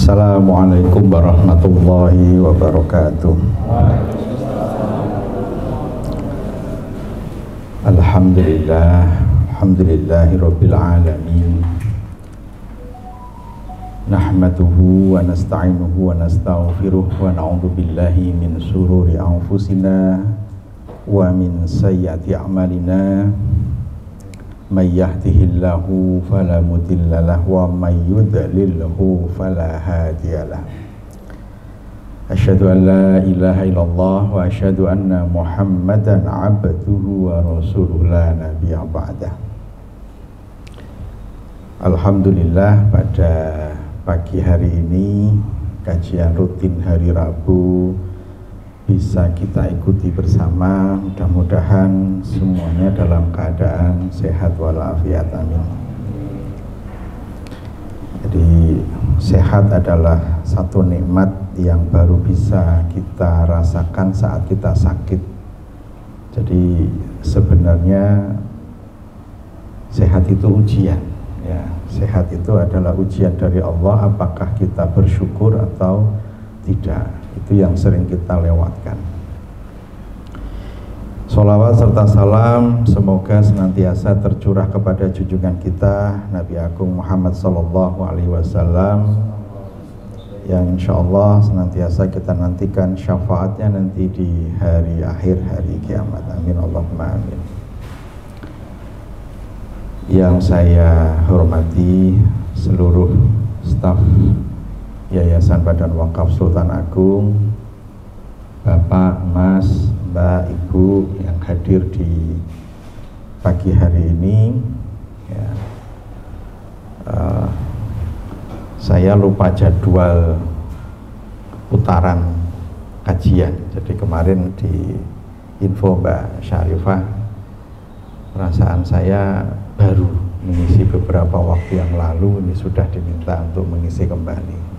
Assalamualaikum warahmatullahi wabarakatuh. Alhamdulillahirabbil alamin. Nahmaduhu wa nasta'inuhu wa nastaghfiruh wa na'udzu billahi min shururi anfusina wa min sayyiati a'malina. May yahdihillahu fala mudhillalah wa may yudlilhu fala hadiyalah. Asyhadu an la ilaha illallah wa asyhadu anna Muhammadan abduhu wa rasuluhu la nabiyya ba'dah. Alhamdulillah, pada pagi hari ini kajian rutin hari Rabu bisa kita ikuti bersama. Mudah-mudahan semuanya dalam keadaan sehat walafiat, amin. Jadi sehat adalah satu nikmat yang baru bisa kita rasakan saat kita sakit. Jadi sebenarnya sehat itu ujian, ya. Sehat itu adalah ujian dari Allah, apakah kita bersyukur atau tidak. Itu yang sering kita lewatkan. Sholawat serta salam semoga senantiasa tercurah kepada junjungan kita Nabi Agung Muhammad Sallallahu Alaihi Wasallam, yang insya Allah senantiasa kita nantikan syafaatnya nanti di hari akhir, hari kiamat. Amin Allahumma amin. Yang saya hormati seluruh staf Yayasan Badan Wakaf Sultan Agung, Bapak, Mas, Mbak, Ibu yang hadir di pagi hari ini, ya. Saya lupa jadwal putaran kajian. Jadi kemarin di info Mbak Syarifah, perasaan saya baru mengisi beberapa waktu yang lalu, ini sudah diminta untuk mengisi kembali.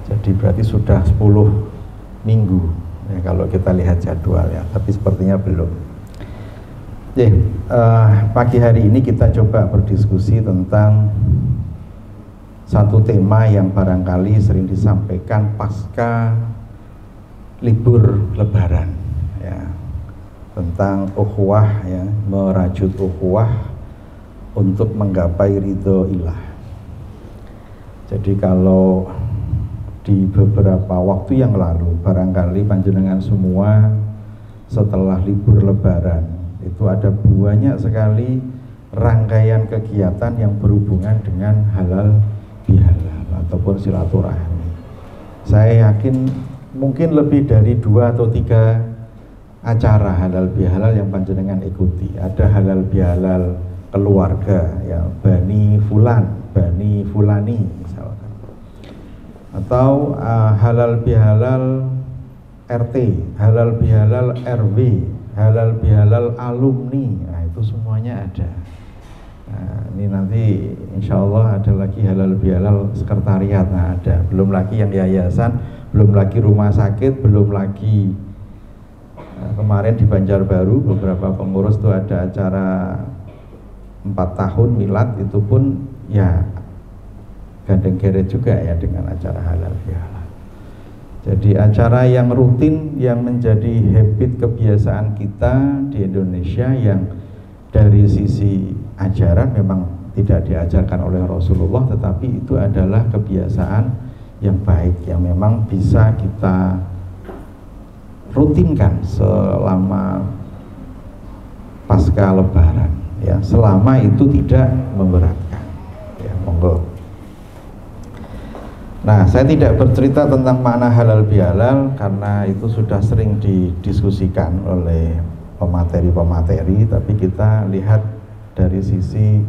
Jadi berarti sudah 10 minggu ya, kalau kita lihat jadwal ya, tapi sepertinya belum. Pagi hari ini kita coba berdiskusi tentang satu tema yang barangkali sering disampaikan pasca libur Lebaran, ya, tentang ukhuwah, ya, merajut ukhuwah untuk menggapai ridho ilah. Jadi kalau di beberapa waktu yang lalu, barangkali panjenengan semua setelah libur Lebaran itu ada banyak sekali rangkaian kegiatan yang berhubungan dengan halal bihalal ataupun silaturahmi. Saya yakin mungkin lebih dari 2 atau 3 acara halal bihalal yang panjenengan ikuti. Ada halal bihalal keluarga, ya, Bani Fulan, Bani Fulani misalkan, atau halal bihalal RT, halal bihalal RW, halal bihalal alumni. Nah, itu semuanya ada. Nah, ini nanti insya Allah ada lagi halal bihalal sekretariat. Nah, ada. Belum lagi yang yayasan, belum lagi rumah sakit, belum lagi kemarin di Banjarbaru beberapa pengurus tuh ada acara 4 tahun milad, itu pun ya gandeng geret juga ya dengan acara halal bihalal. Jadi acara yang rutin yang menjadi habit kebiasaan kita di Indonesia, yang dari sisi ajaran memang tidak diajarkan oleh Rasulullah, tetapi itu adalah kebiasaan yang baik yang memang bisa kita rutinkan selama pasca Lebaran, ya, selama itu tidak memberatkan, ya, monggo. Nah, saya tidak bercerita tentang makna halal bihalal karena itu sudah sering didiskusikan oleh pemateri-pemateri, tapi kita lihat dari sisi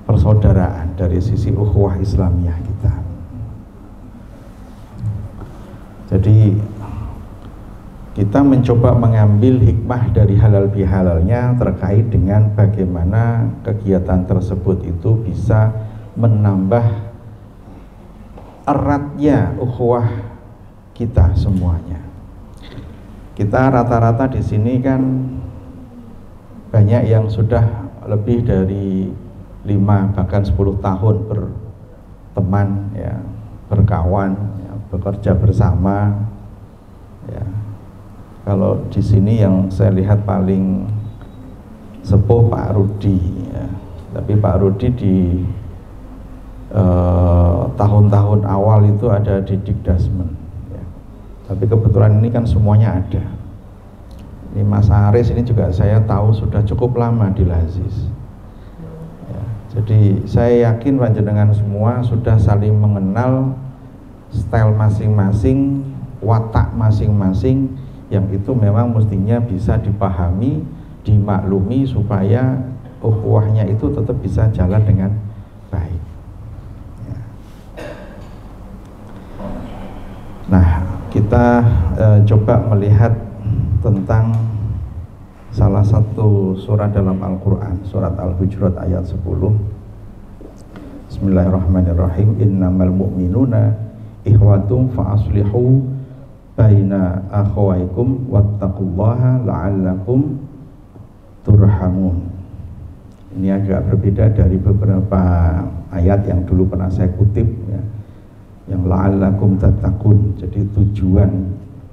persaudaraan, dari sisi ukhuwah Islamiyah kita. Jadi kita mencoba mengambil hikmah dari halal bihalalnya terkait dengan bagaimana kegiatan tersebut itu bisa menambah eratnya ukhuwah kita semuanya. Kita rata-rata di sini kan banyak yang sudah lebih dari 5 bahkan 10 tahun teman, ya, berkawan, ya, bekerja bersama. Ya. Kalau di sini yang saya lihat paling sepuh Pak Rudi, ya. Tapi Pak Rudi di tahun-tahun awal itu ada di Dikdasmen, ya. Tapi kebetulan ini kan semuanya ada. Ini Mas Aris ini juga saya tahu sudah cukup lama di Lazis, ya. Jadi saya yakin panjenengan semua sudah saling mengenal style masing-masing, watak masing-masing, yang itu memang mestinya bisa dipahami, dimaklumi supaya ukhuwahnya itu tetap bisa jalan dengan baik. Ya. Nah, kita coba melihat tentang salah satu surat dalam Al-Quran, surat Al-Hujurat ayat 10. Bismillahirrahmanirrahim. Innamal mu'minuna ikhwatum fa'aslihu baina akhawaikum wattaqullaha la'allakum turhamun. Ini agak berbeda dari beberapa ayat yang dulu pernah saya kutip, ya, yang la'allakum tattaqun. Jadi tujuan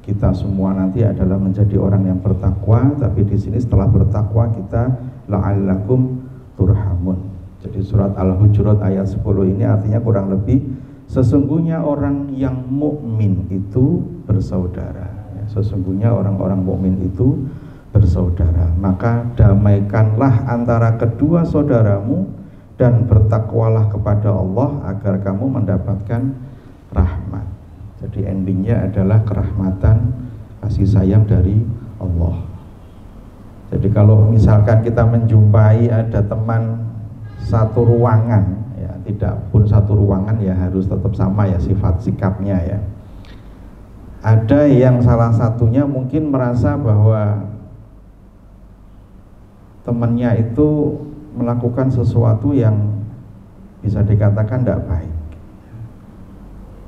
kita semua nanti adalah menjadi orang yang bertakwa, tapi di sini setelah bertakwa kita la'allakum turhamun. Jadi surat Al-Hujurat ayat 10 ini artinya kurang lebih sesungguhnya orang yang mukmin itu bersaudara. Ya, sesungguhnya orang-orang mukmin itu bersaudara. Maka damaikanlah antara kedua saudaramu dan bertakwalah kepada Allah agar kamu mendapatkan rahmat. Jadi endingnya adalah kerahmatan, kasih sayang dari Allah. Jadi kalau misalkan kita menjumpai ada teman satu ruangan, ya tidak pun satu ruangan ya harus tetap sama ya sifat sikapnya ya. Ada yang salah satunya mungkin merasa bahwa temannya itu melakukan sesuatu yang bisa dikatakan tidak baik.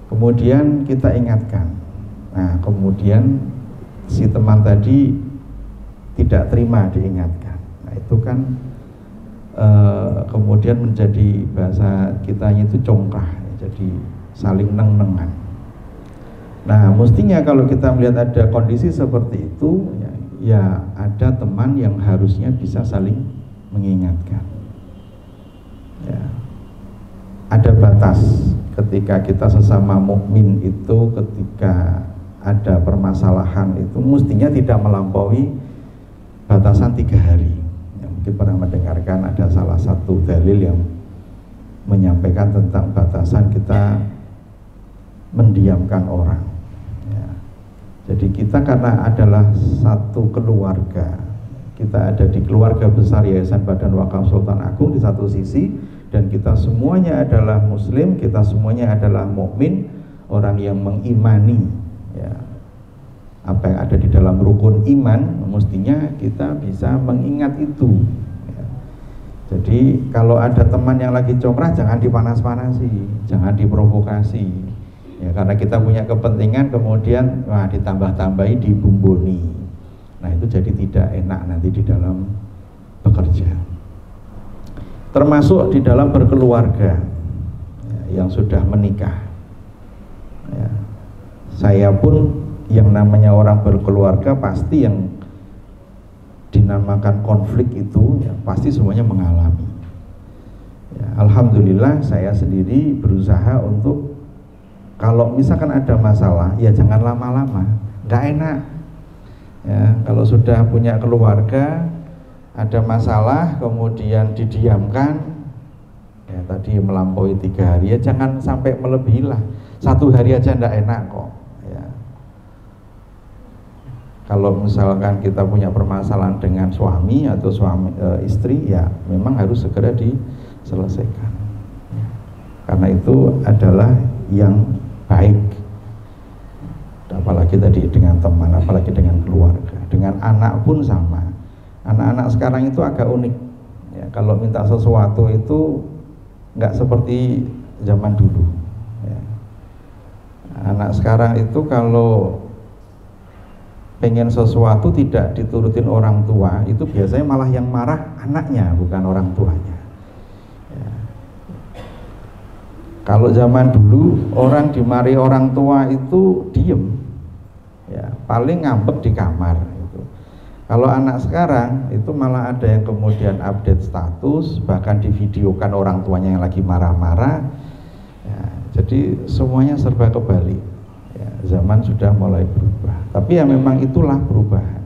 Kemudian kita ingatkan. Nah, kemudian si teman tadi tidak terima diingatkan. Nah, itu kan kemudian menjadi bahasa kitanya itu congkah, jadi saling neng-nengan. Nah, mestinya kalau kita melihat ada kondisi seperti itu, ya ada teman yang harusnya bisa saling mengingatkan. Ya. Ada batas ketika kita sesama mukmin itu, ketika ada permasalahan itu mestinya tidak melampaui batasan 3 hari. Ya, mungkin pernah mendengarkan ada salah satu dalil yang menyampaikan tentang batasan kita mendiamkan orang. Ya. Jadi kita karena adalah satu keluarga, kita ada di keluarga besar Yayasan Badan Wakaf Sultan Agung di satu sisi, dan kita semuanya adalah muslim, kita semuanya adalah mukmin, orang yang mengimani ya, apa yang ada di dalam rukun iman, mestinya kita bisa mengingat itu ya. Jadi kalau ada teman yang lagi congkrah jangan dipanas-panasi, jangan diprovokasi ya, karena kita punya kepentingan kemudian ditambah-tambahi, dibumboni. Nah itu jadi tidak enak nanti di dalam bekerja. Termasuk di dalam berkeluarga ya, yang sudah menikah ya. Saya pun yang namanya orang berkeluarga pasti yang dinamakan konflik itu ya, pasti semuanya mengalami ya. Alhamdulillah saya sendiri berusaha untuk kalau misalkan ada masalah ya jangan lama-lama, nggak enak ya. Kalau sudah punya keluarga ada masalah kemudian didiamkan ya, tadi melampaui 3 hari ya jangan sampai melebihi lah. 1 hari aja ndak enak kok ya. Kalau misalkan kita punya permasalahan dengan suami atau istri ya memang harus segera diselesaikan ya. Karena itu adalah yang baik, apalagi tadi dengan teman, apalagi dengan keluarga, dengan anak pun sama. Anak-anak sekarang itu agak unik ya, kalau minta sesuatu itu nggak seperti zaman dulu ya. Anak sekarang itu kalau pengen sesuatu tidak diturutin orang tua, itu biasanya malah yang marah anaknya bukan orang tuanya ya. Kalau zaman dulu orang dimari orang tua itu diem, ya paling ngambek di kamar gitu. Kalau anak sekarang itu malah ada yang kemudian update status, bahkan divideokan orang tuanya yang lagi marah-marah. Ya, jadi semuanya serba kebalik. Ya, zaman sudah mulai berubah. Tapi ya memang itulah perubahan.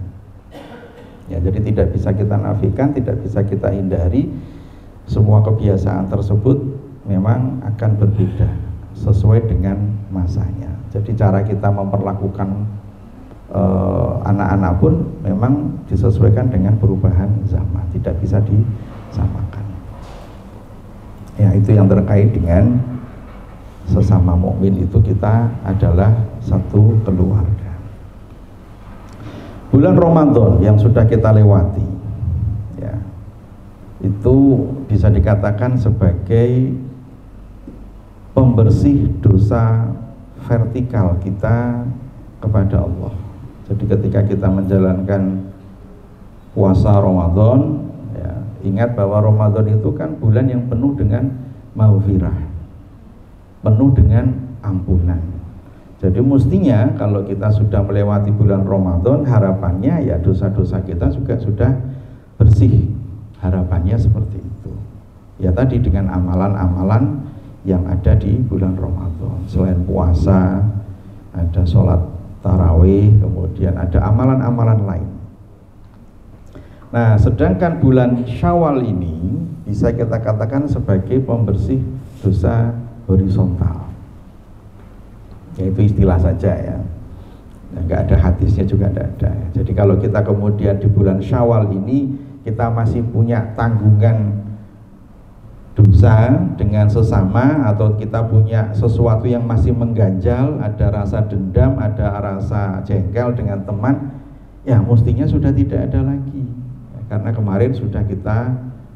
Ya, jadi tidak bisa kita nafikan, tidak bisa kita hindari. Semua kebiasaan tersebut memang akan berbeda sesuai dengan masanya. Jadi cara kita memperlakukan anak-anak pun memang disesuaikan dengan perubahan zaman, tidak bisa disamakan. Ya, itu yang terkait dengan sesama mukmin, itu kita adalah satu keluarga. Bulan Ramadan yang sudah kita lewati, ya, itu bisa dikatakan sebagai pembersih dosa vertikal kita kepada Allah. Jadi ketika kita menjalankan puasa Ramadan, ya, ingat bahwa Ramadan itu kan bulan yang penuh dengan maghfirah, penuh dengan ampunan. Jadi mestinya kalau kita sudah melewati bulan Ramadan, harapannya ya dosa-dosa kita juga sudah bersih. Harapannya seperti itu. Ya tadi dengan amalan-amalan yang ada di bulan Ramadan. Selain puasa, ada sholat tarawih, kemudian ada amalan-amalan lain. Nah, sedangkan bulan Syawal ini bisa kita katakan sebagai pembersih dosa horizontal. Yaitu istilah saja ya. Nah, nggak ada hadisnya juga tidak ada. Jadi kalau kita kemudian di bulan Syawal ini kita masih punya tanggungan dosa dengan sesama, atau kita punya sesuatu yang masih mengganjal, ada rasa dendam, ada rasa jengkel dengan teman, ya mestinya sudah tidak ada lagi ya, karena kemarin sudah kita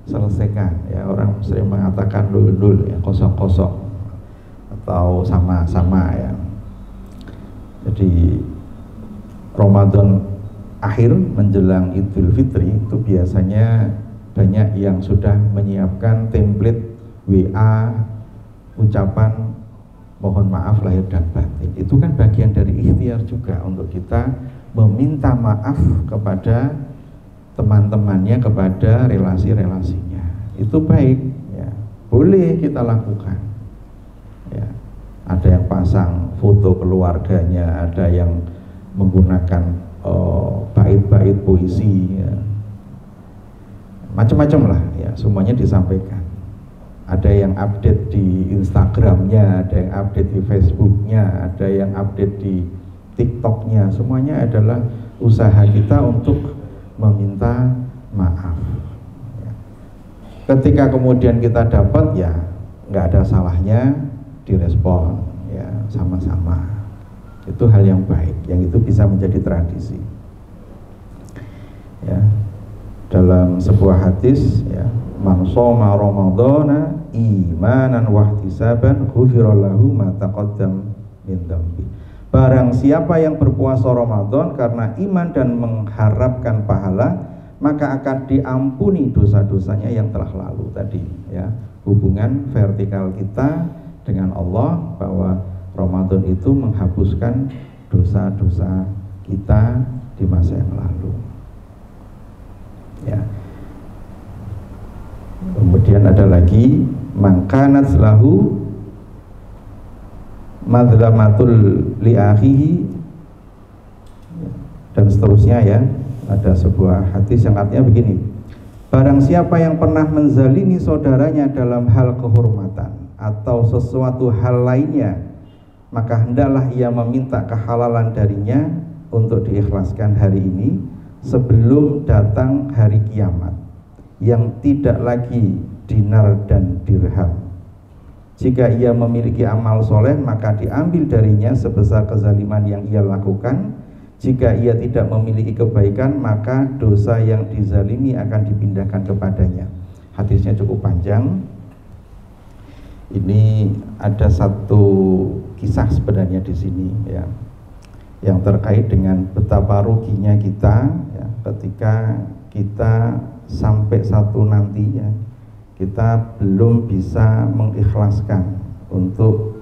selesaikan ya. Orang sering mengatakan nul ya, kosong-kosong atau sama-sama ya. Jadi Ramadan akhir menjelang Idul Fitri itu biasanya banyak yang sudah menyiapkan template WA ucapan mohon maaf lahir dan batin. Itu kan bagian dari ikhtiar juga untuk kita meminta maaf kepada teman-temannya, kepada relasi-relasinya. Itu baik ya, boleh kita lakukan ya. Ada yang pasang foto keluarganya, ada yang menggunakan bait-bait puisi ya. Macam-macam lah ya, semuanya disampaikan. Ada yang update di Instagramnya, ada yang update di Facebooknya, ada yang update di TikToknya. Semuanya adalah usaha kita untuk meminta maaf ya. Ketika kemudian kita dapat ya nggak ada salahnya direspon ya, sama-sama. Itu hal yang baik, yang itu bisa menjadi tradisi ya. Dalam sebuah hadis ya, man shoma ramadhana imanan wahtisaban ghufira lahu ma taqaddam min dzambi. Barang siapa yang berpuasa Ramadan karena iman dan mengharapkan pahala, maka akan diampuni dosa-dosanya yang telah lalu tadi ya. Hubungan vertikal kita dengan Allah, bahwa Ramadan itu menghapuskan dosa-dosa kita di masa yang lalu ya. Kemudian ada lagi mangkanat lahu madlamatul li akhihi dan seterusnya ya. Ada sebuah hadis yang artinya begini: barang siapa yang pernah menzalimi saudaranya dalam hal kehormatan atau sesuatu hal lainnya, maka hendaklah ia meminta kehalalan darinya untuk diikhlaskan hari ini sebelum datang hari kiamat yang tidak lagi dinar dan dirham. Jika ia memiliki amal soleh, maka diambil darinya sebesar kezaliman yang ia lakukan. Jika ia tidak memiliki kebaikan, maka dosa yang dizalimi akan dipindahkan kepadanya. Hadisnya cukup panjang. Ini ada satu kisah sebenarnya di sini ya, yang terkait dengan betapa ruginya kita ya, ketika kita sampai satu nanti ya, kita belum bisa mengikhlaskan untuk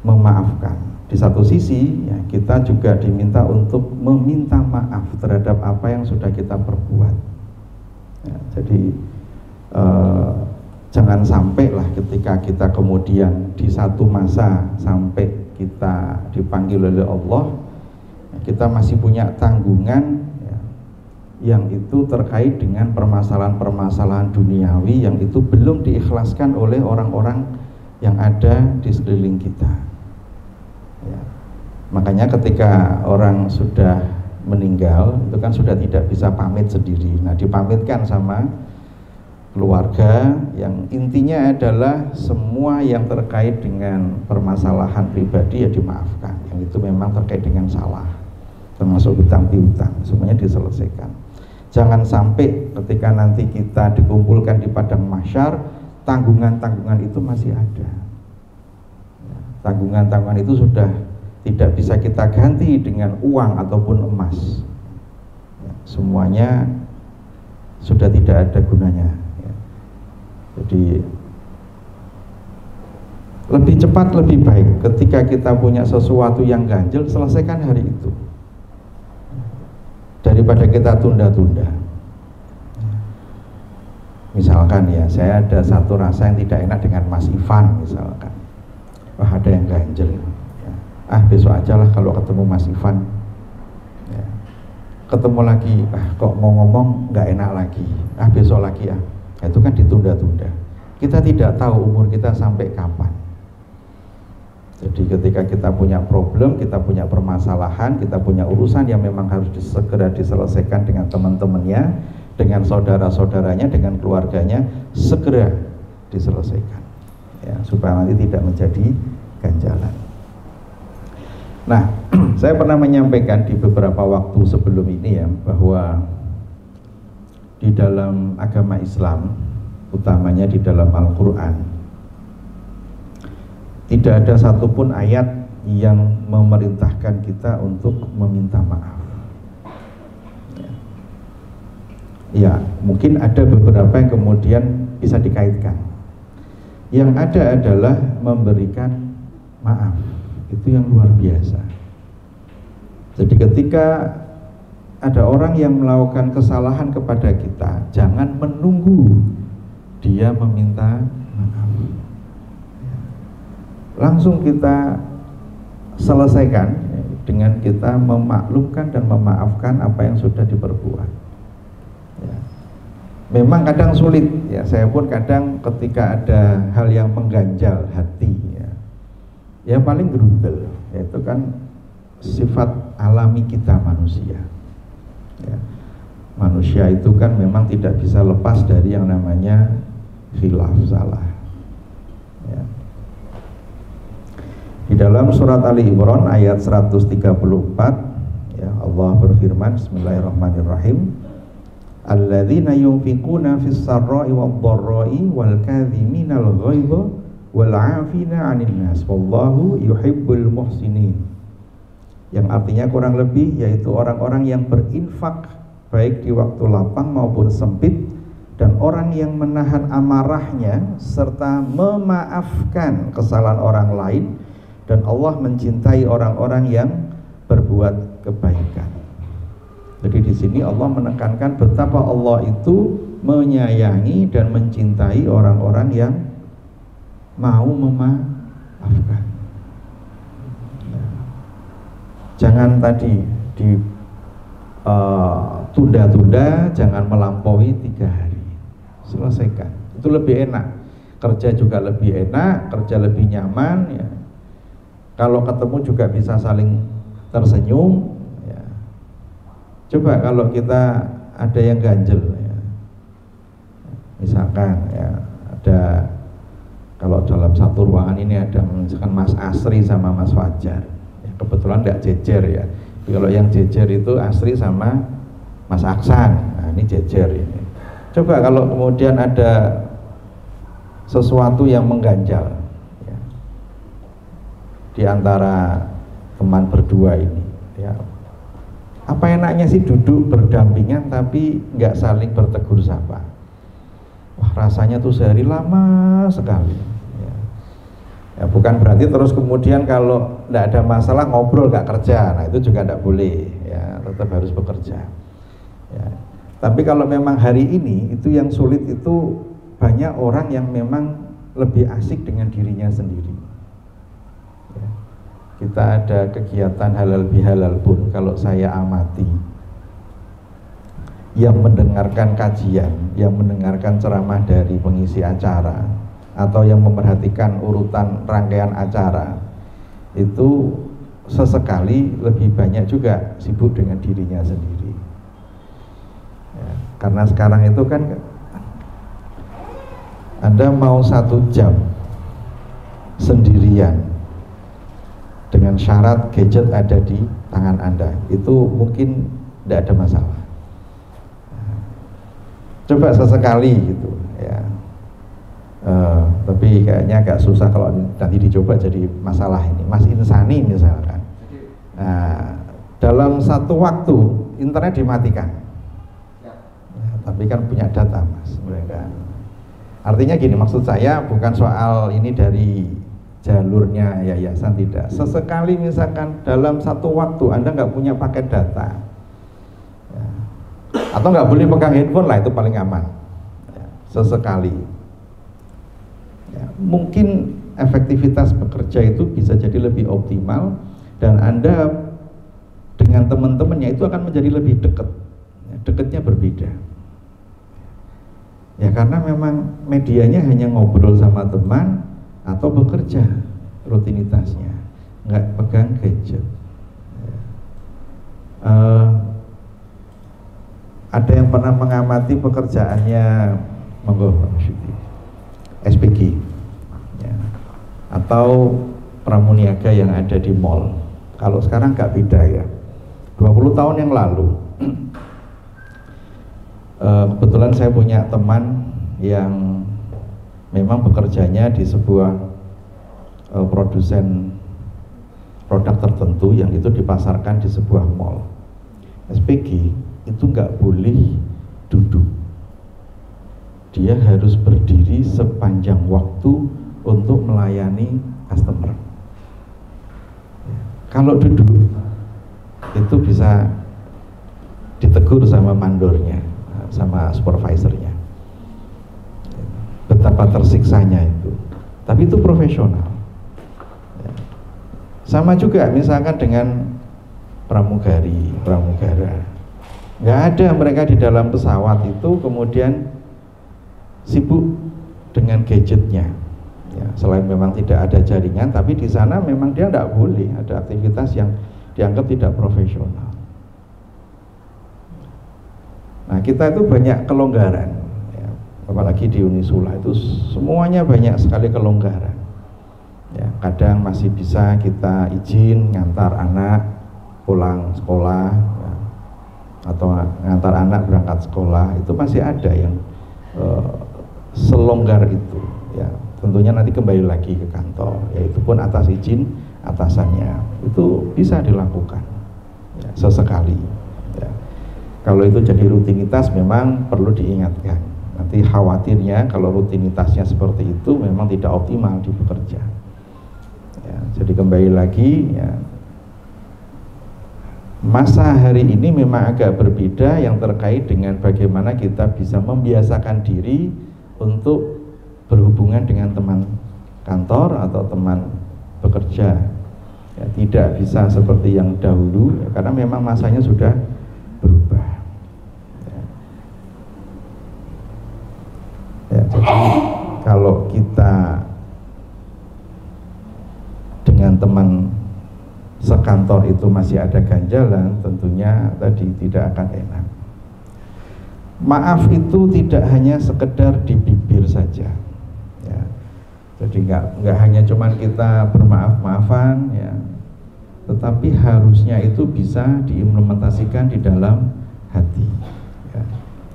memaafkan. Di satu sisi ya, kita juga diminta untuk meminta maaf terhadap apa yang sudah kita perbuat ya, jadi jangan sampai lah ketika kita kemudian di satu masa sampai kita dipanggil oleh Allah, kita masih punya tanggungan ya, yang itu terkait dengan permasalahan-permasalahan duniawi yang itu belum diikhlaskan oleh orang-orang yang ada di sekeliling kita ya. Makanya ketika orang sudah meninggal itu kan sudah tidak bisa pamit sendiri. Nah, dipamitkan sama keluarga yang intinya adalah semua yang terkait dengan permasalahan pribadi ya dimaafkan, yang itu memang terkait dengan salah, termasuk hutang piutang, semuanya diselesaikan. Jangan sampai ketika nanti kita dikumpulkan di padang mahsyar, tanggungan-tanggungan itu masih ada. Tanggungan-tanggungan itu sudah tidak bisa kita ganti dengan uang ataupun emas. Semuanya sudah tidak ada gunanya. Jadi lebih cepat lebih baik ketika kita punya sesuatu yang ganjil, selesaikan hari itu daripada kita tunda-tunda. Misalkan ya, saya ada satu rasa yang tidak enak dengan Mas Ivan misalkan, wah ada yang ganjil ya. Besok aja lah kalau ketemu Mas Ivan ya. Ketemu lagi, kok mau ngomong nggak enak lagi, besok lagi ya. Itu kan ditunda-tunda. Kita tidak tahu umur kita sampai kapan. Jadi ketika kita punya problem, kita punya permasalahan, kita punya urusan yang memang harus segera diselesaikan dengan teman-temannya, dengan saudara-saudaranya, dengan keluarganya, segera diselesaikan ya, supaya nanti tidak menjadi ganjalan. Nah, saya pernah menyampaikan di beberapa waktu sebelum ini ya, bahwa di dalam agama Islam, utamanya di dalam Al-Quran, tidak ada satupun ayat yang memerintahkan kita untuk meminta maaf. Ya, mungkin ada beberapa yang kemudian bisa dikaitkan. Yang ada adalah memberikan maaf, itu yang luar biasa. Jadi ketika ada orang yang melakukan kesalahan kepada kita, jangan menunggu dia meminta maaf. Langsung kita selesaikan dengan kita memaklumkan dan memaafkan apa yang sudah diperbuat ya. Memang kadang sulit ya, saya pun kadang ketika ada hal yang mengganjal hati ya paling gerundel, yaitu kan sifat alami kita manusia ya. Manusia itu kan memang tidak bisa lepas dari yang namanya khilaf, salah ya. Di dalam surat Ali Imran ayat 134 ya, Allah berfirman, bismillahirrahmanirrahim, alladzina yunfiquna fis sarra'i wad dharra'i wal kadhiminal ghaidha wal 'afina 'anil nas wallahu yuhibbul muhsinin. Yang artinya kurang lebih yaitu orang-orang yang berinfak baik di waktu lapang maupun sempit, dan orang yang menahan amarahnya serta memaafkan kesalahan orang lain, dan Allah mencintai orang-orang yang berbuat kebaikan. Jadi di sini Allah menekankan betapa Allah itu menyayangi dan mencintai orang-orang yang mau memaafkan. Jangan tadi tunda-tunda, jangan melampaui 3 hari. Selesaikan. Itu lebih enak. Kerja juga lebih enak, kerja lebih nyaman ya. Kalau ketemu juga bisa saling tersenyum ya. Coba kalau kita ada yang ganjel ya. Misalkan ya, ada, kalau dalam satu ruangan ini ada misalkan Mas Asri sama Mas Fajar ya, kebetulan tidak jejer ya. Kalau yang jejer itu Asri sama Mas Aksan, nah ini jejer ini. Coba kalau kemudian ada sesuatu yang mengganjal ya, di antara teman berdua ini ya, apa enaknya sih duduk berdampingan tapi nggak saling bertegur sapa. Wah, puasanya tuh sehari lama sekali. Ya, bukan berarti terus kemudian kalau tidak ada masalah ngobrol nggak kerja, nah itu juga tidak boleh, ya tetap harus bekerja. Ya. Tapi kalau memang hari ini itu yang sulit itu banyak orang yang memang lebih asik dengan dirinya sendiri. Ya. Kita ada kegiatan halal bihalal pun kalau saya amati, yang mendengarkan kajian, yang mendengarkan ceramah dari pengisi acara, atau yang memperhatikan urutan rangkaian acara, itu sesekali lebih banyak juga sibuk dengan dirinya sendiri. Ya, karena sekarang itu kan Anda mau 1 jam sendirian dengan syarat gadget ada di tangan Anda, itu mungkin tidak ada masalah. Coba sesekali gitu ya. Tapi kayaknya agak susah kalau nanti dicoba jadi masalah ini. Mas Insani misalkan, nah, dalam satu waktu internet dimatikan, ya, tapi kan punya data mas mereka. Artinya gini, maksud saya bukan soal ini dari jalurnya yayasan, tidak. Sesekali misalkan dalam satu waktu Anda nggak punya paket data, ya, atau nggak boleh pegang handphone lah, itu paling aman, ya, sesekali. Ya, mungkin efektivitas bekerja itu bisa jadi lebih optimal dan Anda dengan teman-temannya itu akan menjadi lebih dekat. Ya, dekatnya berbeda. Ya karena memang medianya hanya ngobrol sama teman atau bekerja rutinitasnya, nggak pegang gadget. Ya. Ada yang pernah mengamati pekerjaannya monggo Pak Syuti, SPG ya, atau pramuniaga yang ada di mall. Kalau sekarang nggak beda ya, 20 tahun yang lalu kebetulan saya punya teman yang memang bekerjanya di sebuah produsen produk tertentu yang itu dipasarkan di sebuah mall. SPG itu nggak boleh duduk, dia harus berdiri sepanjang waktu untuk melayani customer. Kalau duduk itu bisa ditegur sama mandornya, sama supervisornya. Betapa tersiksanya itu. Tapi itu profesional. Sama juga misalkan dengan pramugari, pramugara. Nggak ada mereka di dalam pesawat itu kemudian sibuk dengan gadgetnya. Ya, selain memang tidak ada jaringan, tapi di sana memang dia tidak boleh ada aktivitas yang dianggap tidak profesional. Nah, kita itu banyak kelonggaran, ya, apalagi di Unisula itu semuanya banyak sekali kelonggaran. Ya, kadang masih bisa kita izin ngantar anak pulang sekolah, ya, atau ngantar anak berangkat sekolah, itu masih ada yang selonggar itu. Ya, tentunya nanti kembali lagi ke kantor, yaitu pun atas izin atasannya, itu bisa dilakukan, ya, sesekali. Ya. Kalau itu jadi rutinitas memang perlu diingatkan. Nanti khawatirnya kalau rutinitasnya seperti itu memang tidak optimal di bekerja. Ya, jadi kembali lagi, ya, masa hari ini memang agak berbeda yang terkait dengan bagaimana kita bisa membiasakan diri untuk berhubungan dengan teman kantor atau teman bekerja. Ya, tidak bisa seperti yang dahulu, ya, karena memang masanya sudah berubah. Ya, jadi kalau kita dengan teman sekantor itu masih ada ganjalan, tentunya tadi tidak akan enak. Maaf itu tidak hanya sekedar di bibir saja, ya. Jadi nggak hanya cuman kita bermaaf-maafan, ya, tetapi harusnya itu bisa diimplementasikan di dalam hati. Ya.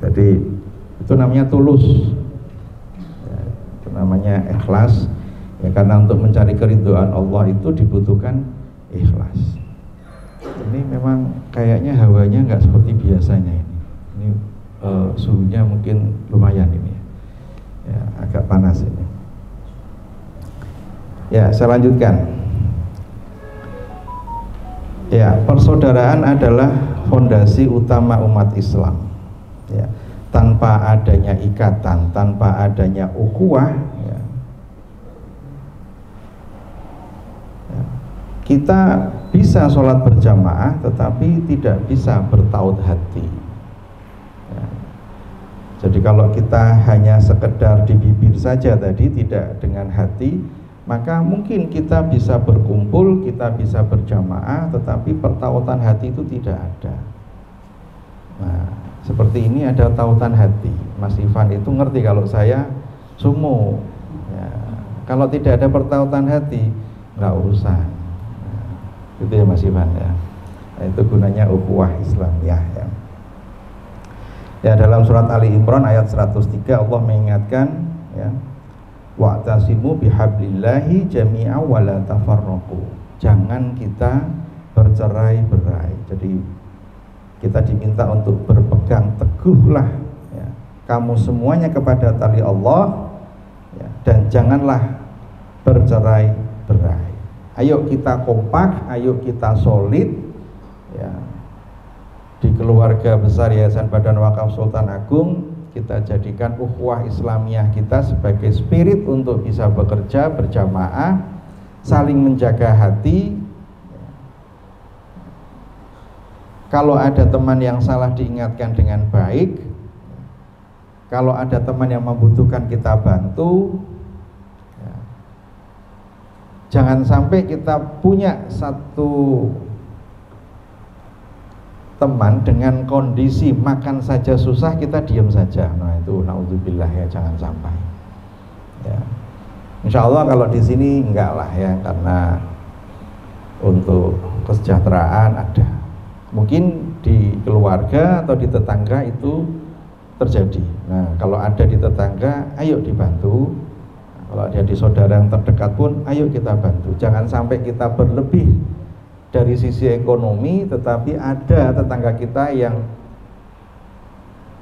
Jadi itu namanya tulus, ya, itu namanya ikhlas. Ya, karena untuk mencari keridhaan Allah itu dibutuhkan ikhlas. Ini memang kayaknya hawanya nggak seperti biasanya ini. Suhunya mungkin lumayan ini. Ya. Mas ini. Ya, saya lanjutkan. Ya, persaudaraan adalah fondasi utama umat Islam. Ya, tanpa adanya ikatan, tanpa adanya ukhuwah, ya, kita bisa sholat berjamaah tetapi tidak bisa bertaut hati. Ya. Jadi kalau kita hanya sekedar di bibir saja tadi, tidak dengan hati, maka mungkin kita bisa berkumpul, kita bisa berjamaah, tetapi pertautan hati itu tidak ada. Nah, seperti ini ada tautan hati. Mas Ivan itu ngerti kalau saya sumo. Ya. Kalau tidak ada pertautan hati, nggak urusan. Gitu ya Mas Ivan ya. Nah, itu gunanya ukhuwah Islamiyah ya. Ya, dalam surat Ali Imran ayat 103 Allah mengingatkan ya, wa'tasimu bihablillahi jami'a wa la tafarraqu. Jangan kita bercerai-berai. Jadi kita diminta untuk berpegang teguhlah ya, kamu semuanya kepada tali Allah ya, dan janganlah bercerai-berai. Ayo kita kompak, ayo kita solid ya. Di keluarga besar Yayasan Badan Wakaf Sultan Agung, kita jadikan ukhuwah Islamiyah kita sebagai spirit untuk bisa bekerja berjamaah, saling menjaga hati. Kalau ada teman yang salah diingatkan dengan baik. Kalau ada teman yang membutuhkan kita bantu. Jangan sampai kita punya satu teman dengan kondisi makan saja susah kita diam saja. Nah itu naudzubillah ya, jangan sampai. Ya. Insya Allah kalau di sini enggak lah ya, karena untuk kesejahteraan ada. Mungkin di keluarga atau di tetangga itu terjadi. Nah kalau ada di tetangga, ayo dibantu. Kalau ada di saudara yang terdekat pun, ayo kita bantu. Jangan sampai kita berlebih dari sisi ekonomi, tetapi ada tetangga kita yang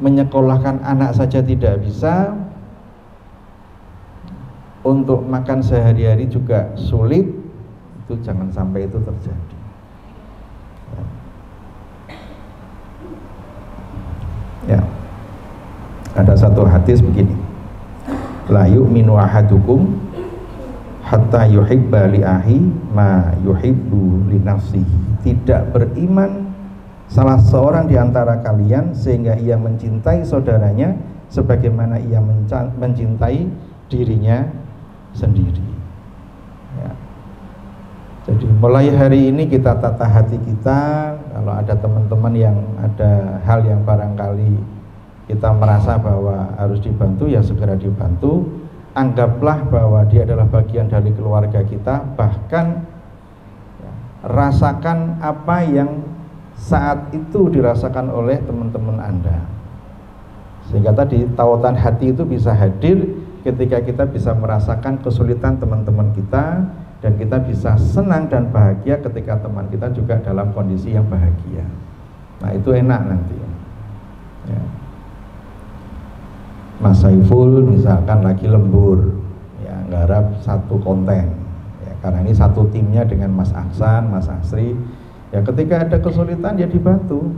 menyekolahkan anak saja tidak bisa, untuk makan sehari-hari juga sulit. Itu jangan sampai itu terjadi. Ya, ada satu hadis begini. La yu'minu ahadukum hatta yuhibba li ahi ma yuhibbu li nafsihi. Tidak beriman salah seorang di antara kalian sehingga ia mencintai saudaranya sebagaimana ia mencintai dirinya sendiri. Ya. Jadi mulai hari ini kita tata hati kita. Kalau ada teman-teman yang ada hal yang barangkali kita merasa bahwa harus dibantu, ya segera dibantu. Anggaplah bahwa dia adalah bagian dari keluarga kita. Bahkan ya, rasakan apa yang saat itu dirasakan oleh teman-teman Anda, sehingga tadi tautan hati itu bisa hadir ketika kita bisa merasakan kesulitan teman-teman kita, dan kita bisa senang dan bahagia ketika teman kita juga dalam kondisi yang bahagia. Nah itu enak nanti ya. Mas Saiful misalkan lagi lembur ya, nggarap satu konten ya, karena ini satu timnya dengan Mas Aksan, Mas Asri ya, ketika ada kesulitan ya dibantu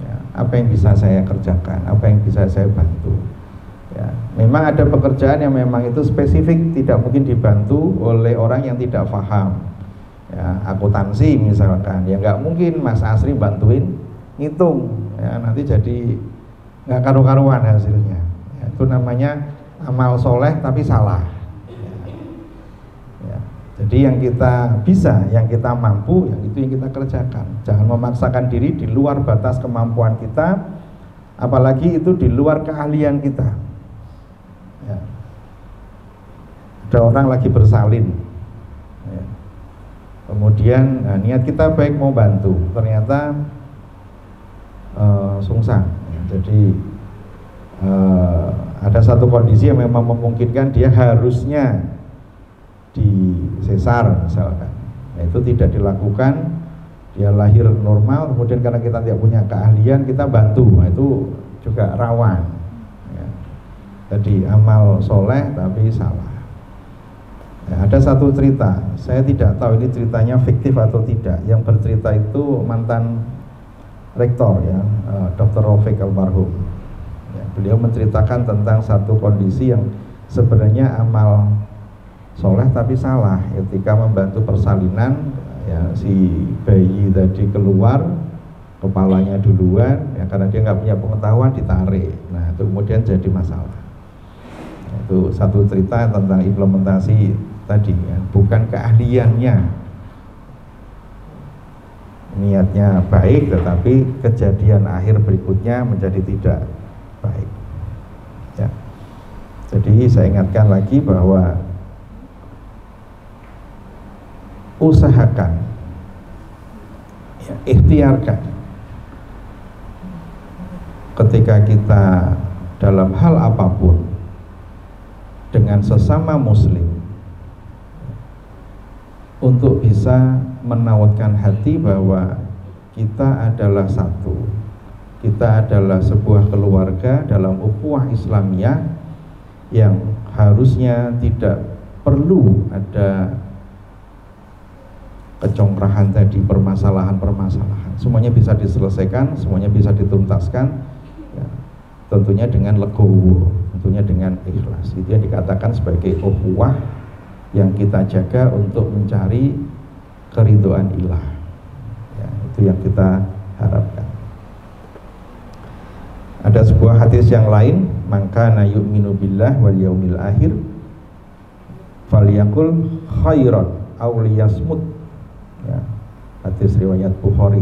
ya, apa yang bisa saya kerjakan, apa yang bisa saya bantu ya. Memang ada pekerjaan yang memang itu spesifik, tidak mungkin dibantu oleh orang yang tidak paham ya, akuntansi misalkan ya, nggak mungkin Mas Asri bantuin ngitung ya, nanti jadi nggak karu-karuan hasilnya. Itu namanya amal soleh tapi salah ya. Jadi yang kita bisa, yang kita mampu, yang itu yang kita kerjakan. Jangan memaksakan diri di luar batas kemampuan kita, apalagi itu di luar keahlian kita ya. Ada orang lagi bersalin ya. Kemudian niat kita baik mau bantu, ternyata sungsang ya. Jadi ada satu kondisi yang memang memungkinkan dia harusnya di sesar misalkan, nah, itu tidak dilakukan, dia lahir normal, kemudian karena kita tidak punya keahlian kita bantu, nah, itu juga rawan ya. Tadi amal soleh tapi salah. Ya, ada satu cerita, saya tidak tahu ini ceritanya fiktif atau tidak. Yang bercerita itu mantan rektor ya, Dr. Rafiq almarhum. Ya, beliau menceritakan tentang satu kondisi yang sebenarnya amal soleh tapi salah. Ketika membantu persalinan, ya, si bayi tadi keluar, kepalanya duluan, ya, karena dia nggak punya pengetahuan ditarik. Nah itu kemudian jadi masalah. Itu satu cerita tentang implementasi tadi ya, bukan keahliannya, niatnya baik tetapi kejadian akhir berikutnya menjadi tidak baik ya. Jadi saya ingatkan lagi bahwa usahakan ya, ikhtiarkan ketika kita dalam hal apapun dengan sesama muslim untuk bisa menautkan hati bahwa kita adalah satu, kita adalah sebuah keluarga dalam ukhuwah Islamiyah yang harusnya tidak perlu ada kecongkrahan tadi, permasalahan-permasalahan, semuanya bisa diselesaikan, semuanya bisa dituntaskan ya, tentunya dengan legowo, tentunya dengan ikhlas. Itu yang dikatakan sebagai ukhuwah yang kita jaga untuk mencari keridhaan ilah ya, itu yang kita harapkan. Ada sebuah hadis yang lain, maka na yu'minu billah wal yaumil akhir falyaqul khairan aw liyasmut ya, hadis riwayat Bukhari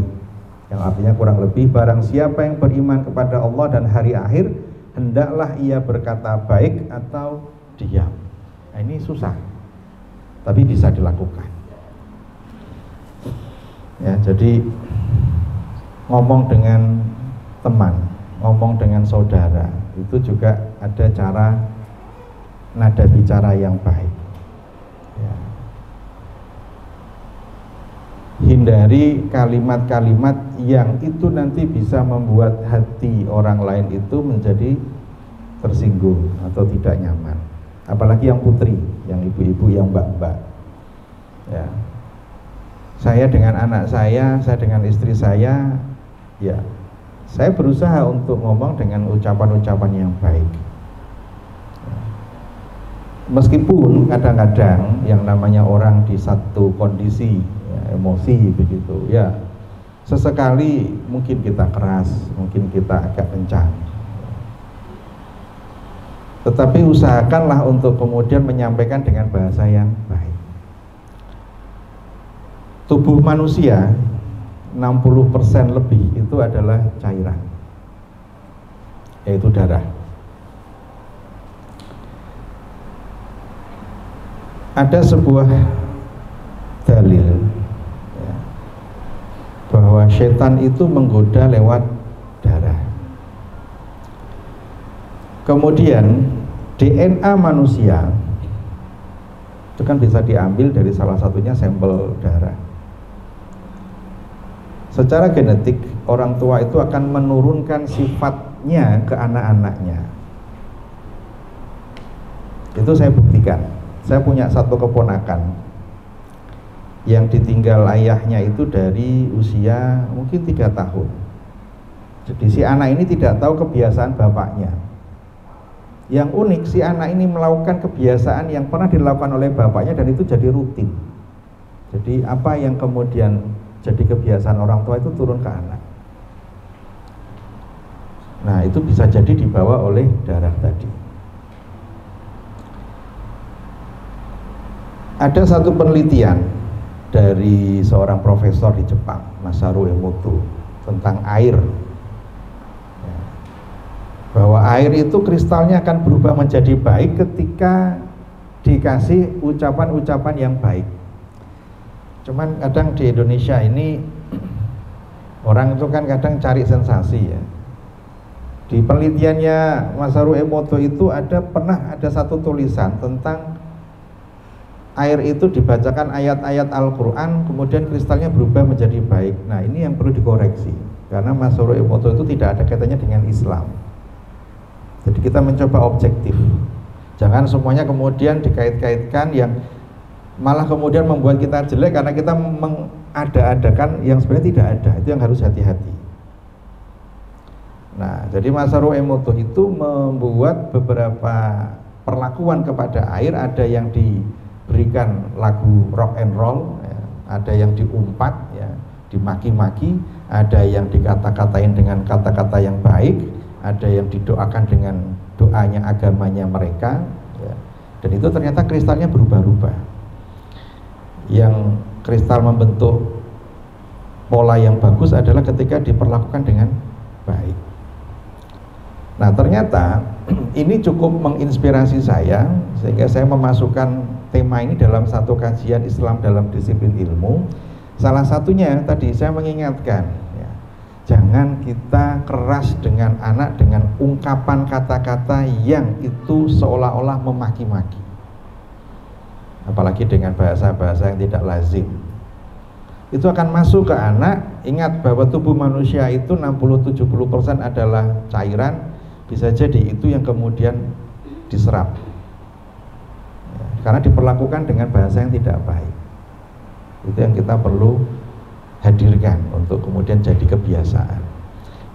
yang artinya kurang lebih barang siapa yang beriman kepada Allah dan hari akhir hendaklah ia berkata baik atau diam. Nah, ini susah tapi bisa dilakukan ya. Jadi ngomong dengan teman, ngomong dengan saudara itu juga ada cara nada bicara yang baik ya. Hindari kalimat-kalimat yang itu nanti bisa membuat hati orang lain itu menjadi tersinggung atau tidak nyaman. Apalagi yang putri, yang ibu-ibu, yang mbak-mbak ya. Saya dengan anak saya dengan istri saya ya, saya berusaha untuk ngomong dengan ucapan-ucapan yang baik ya. Meskipun kadang-kadang yang namanya orang di satu kondisi ya, emosi begitu ya, sesekali mungkin kita keras, mungkin kita agak kencang, tetapi usahakanlah untuk kemudian menyampaikan dengan bahasa yang baik. Tubuh manusia 60% lebih itu adalah cairan, yaitu darah. Ada sebuah dalil ya, bahwa setan itu menggoda lewat darah. Kemudian DNA manusia itu kan bisa diambil dari salah satunya sampel darah. Secara genetik orang tua itu akan menurunkan sifatnya ke anak-anaknya. Itu saya buktikan. Saya punya satu keponakan yang ditinggal ayahnya itu dari usia mungkin 3 tahun. Jadi si anak ini tidak tahu kebiasaan bapaknya. Yang unik, si anak ini melakukan kebiasaan yang pernah dilakukan oleh bapaknya dan itu jadi rutin. Jadi apa yang kemudian jadi kebiasaan orang tua itu turun ke anak. Nah itu bisa jadi dibawa oleh darah tadi. Ada satu penelitian dari seorang profesor di Jepang, Masaru Emoto, tentang air, bahwa air itu kristalnya akan berubah menjadi baik ketika dikasih ucapan-ucapan yang baik. Cuman kadang di Indonesia ini orang itu kan kadang cari sensasi ya. Di penelitiannya Masaru Emoto itu pernah ada satu tulisan tentang air itu dibacakan ayat-ayat Al-Quran kemudian kristalnya berubah menjadi baik. Nah ini yang perlu dikoreksi karena Masaru Emoto itu tidak ada kaitannya dengan Islam. Jadi kita mencoba objektif. Jangan semuanya kemudian dikait-kaitkan yang malah kemudian membuat kita jelek karena kita mengada-adakan yang sebenarnya tidak ada. Itu yang harus hati-hati. Nah, jadi Masaru Emoto itu membuat beberapa perlakuan kepada air. Ada yang diberikan lagu rock and roll, ya. Ada yang diumpat, ya, dimaki-maki, ada yang dikata-katain dengan kata-kata yang baik, ada yang didoakan dengan doanya agamanya mereka, ya. Dan itu ternyata kristalnya berubah-ubah. Yang kristal membentuk pola yang bagus adalah ketika diperlakukan dengan baik. Nah, ternyata ini cukup menginspirasi saya sehingga saya memasukkan tema ini dalam satu kajian Islam dalam disiplin ilmu. Salah satunya tadi saya mengingatkan, ya, jangan kita keras dengan anak dengan ungkapan kata-kata yang itu seolah-olah memaki-maki, apalagi dengan bahasa-bahasa yang tidak lazim. Itu akan masuk ke anak. Ingat bahwa tubuh manusia itu 60-70% adalah cairan. Bisa jadi itu yang kemudian diserap, ya, karena diperlakukan dengan bahasa yang tidak baik. Itu yang kita perlu hadirkan untuk kemudian jadi kebiasaan.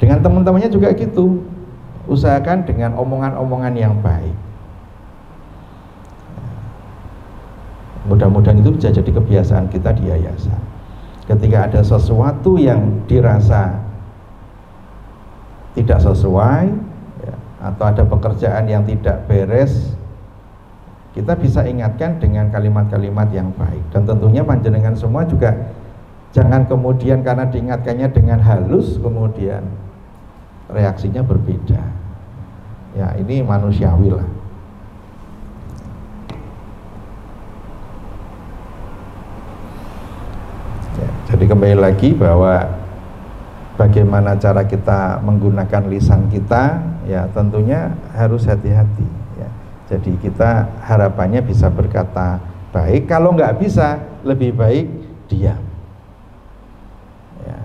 Dengan teman-temannya juga gitu, usahakan dengan omongan-omongan yang baik. Mudah-mudahan itu bisa jadi kebiasaan kita di yayasan. Ketika ada sesuatu yang dirasa tidak sesuai, atau ada pekerjaan yang tidak beres, kita bisa ingatkan dengan kalimat-kalimat yang baik. Dan tentunya panjenengan semua juga jangan kemudian karena diingatkannya dengan halus kemudian reaksinya berbeda. Ya, ini manusiawi lah. Ya, jadi kembali lagi bahwa bagaimana cara kita menggunakan lisan kita, ya tentunya harus hati-hati, ya. Jadi kita harapannya bisa berkata baik. Kalau nggak bisa, lebih baik diam, ya.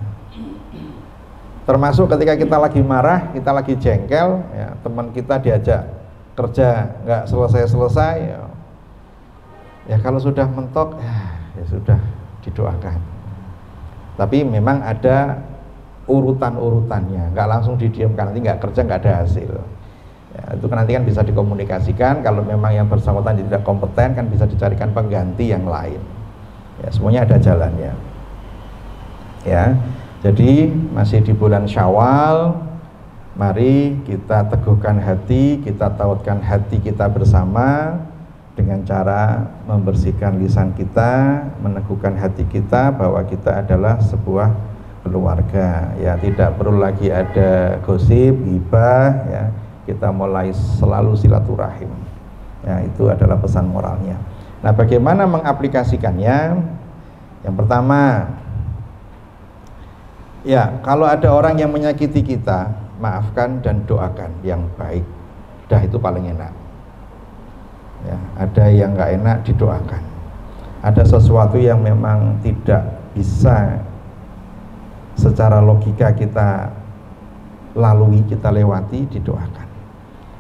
Termasuk ketika kita lagi marah, kita lagi jengkel, ya, teman kita diajak kerja nggak selesai-selesai, ya kalau sudah mentok, ya sudah didoakan. Tapi memang ada urutan-urutannya, nggak langsung didiamkan, nanti nggak kerja, nggak ada hasil, ya, itu kan nanti kan bisa dikomunikasikan. Kalau memang yang bersangkutan tidak kompeten kan bisa dicarikan pengganti yang lain, ya, semuanya ada jalannya, ya. Jadi masih di bulan Syawal, mari kita teguhkan hati, kita tautkan hati kita bersama dengan cara membersihkan lisan kita, meneguhkan hati kita bahwa kita adalah sebuah keluarga, ya, tidak perlu lagi ada gosip, ghibah, ya, kita mulai selalu silaturahim, ya, itu adalah pesan moralnya. Nah, bagaimana mengaplikasikannya? Yang pertama, ya, kalau ada orang yang menyakiti kita, maafkan dan doakan yang baik, dah itu paling enak, ya. Ada yang nggak enak didoakan, ada sesuatu yang memang tidak bisa secara logika kita lalui, kita lewati, didoakan.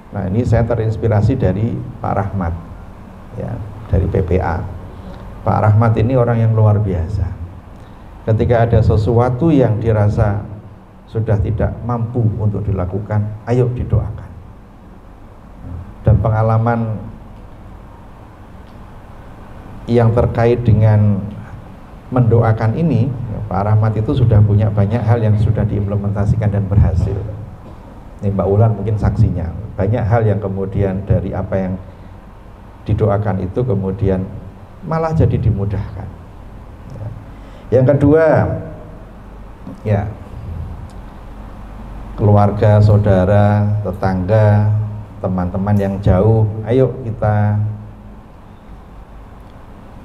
Nah, ini saya terinspirasi dari Pak Rahmat, ya, dari PPA. Pak Rahmat ini orang yang luar biasa. Ketika ada sesuatu yang dirasa sudah tidak mampu untuk dilakukan, ayo didoakan. Dan pengalaman yang terkait dengan mendoakan ini, Pak Rahmat itu sudah punya banyak hal yang sudah diimplementasikan dan berhasil. Ini Mbak Ulan mungkin saksinya. Banyak hal yang kemudian dari apa yang didoakan itu kemudian malah jadi dimudahkan. Yang kedua, ya, keluarga, saudara, tetangga, teman-teman yang jauh, ayo kita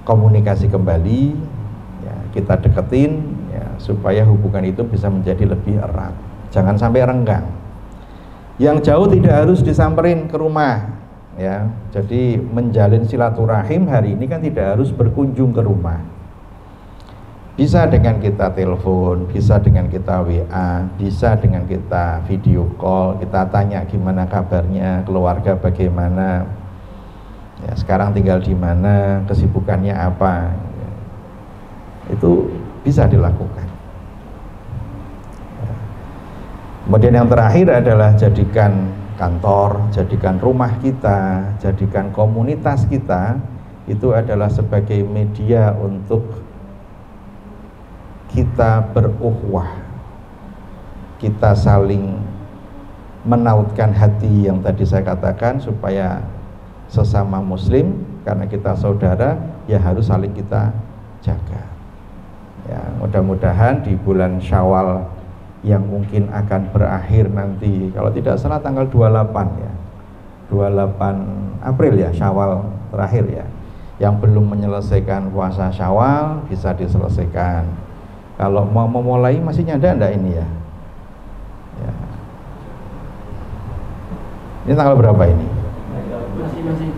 komunikasi kembali, ya, kita deketin, ya, supaya hubungan itu bisa menjadi lebih erat. Jangan sampai renggang. Yang jauh tidak harus disamperin ke rumah, ya. Jadi menjalin silaturahim hari ini kan tidak harus berkunjung ke rumah. Bisa dengan kita telepon, bisa dengan kita WA, bisa dengan kita video call, kita tanya gimana kabarnya, keluarga bagaimana, ya, sekarang tinggal di mana, kesibukannya apa, itu bisa dilakukan. Kemudian yang terakhir adalah jadikan kantor, jadikan rumah kita, jadikan komunitas kita itu adalah sebagai media untuk kita berukhuwah, kita saling menautkan hati yang tadi saya katakan, supaya sesama muslim, karena kita saudara, ya harus saling kita jaga. Ya, mudah-mudahan di bulan Syawal yang mungkin akan berakhir nanti, kalau tidak salah tanggal 28 ya, 28 April ya, Syawal terakhir ya, yang belum menyelesaikan puasa Syawal bisa diselesaikan. Kalau mau memulai masih nyada enggak ini ya? Ya. Ini tanggal berapa ini? Masih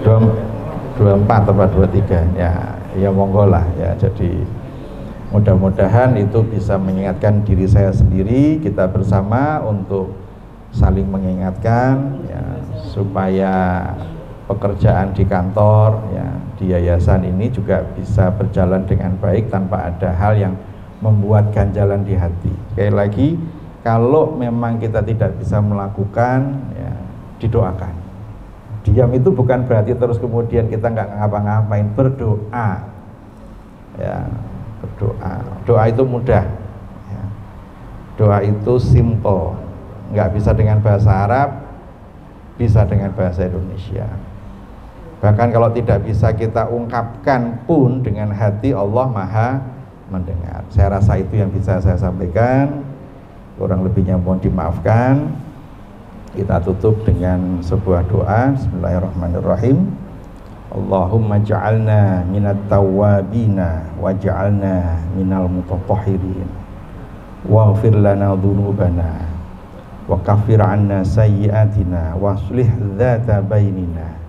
24 atau 23 ya, ya monggo lah ya. Jadi mudah-mudahan itu bisa mengingatkan diri saya sendiri, kita bersama untuk saling mengingatkan ya, supaya pekerjaan di kantor ya, di yayasan ini juga bisa berjalan dengan baik tanpa ada hal yang membuat ganjalan di hati. Sekali lagi, kalau memang kita tidak bisa melakukan ya, didoakan. Diam itu bukan berarti terus kemudian kita nggak ngapa-ngapain, berdoa ya, berdoa. Doa itu mudah ya. Doa itu simple, nggak bisa dengan bahasa Arab, bisa dengan bahasa Indonesia. Bahkan kalau tidak bisa kita ungkapkan pun dengan hati, Allah Maha mendengar. Saya rasa itu yang bisa saya sampaikan, kurang lebihnya mohon dimaafkan. Kita tutup dengan sebuah doa. Bismillahirrahmanirrahim. Allahumma ja'alna minat tawwabina wa ja'alna minal mutatahhirin waghfir lana dhunubana wa kaffir anna sayyi'atina wa aslih dzata bainina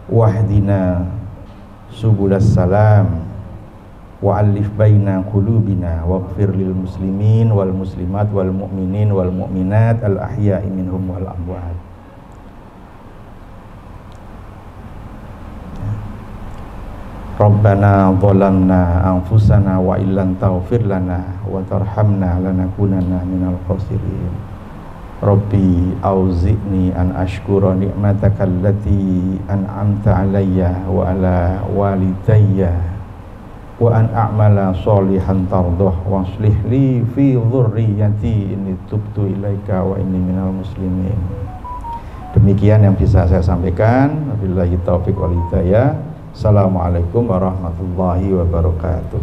wahdina subulas salam wa alif baina qulubina waghfir lil muslimin wal muslimat wal mu'minin wal mu'minat al ahya'i minhum wal amwat. Rabbana zalamna anfusana wa illam taghfir lana wa tarhamna lanakunanna minal khasirin. Rabbi auzi'ni an ashkura ni'mataka allati an'amta alayya wa ala walidayya wa an a'mala sholihan tardah wa aslih li fi dhurriyyati inni tubtu ilaika wa inni minal muslimin. Demikian yang bisa saya sampaikan. Wabillahi taufiq wal hidayah. Assalamualaikum warahmatullahi wabarakatuh.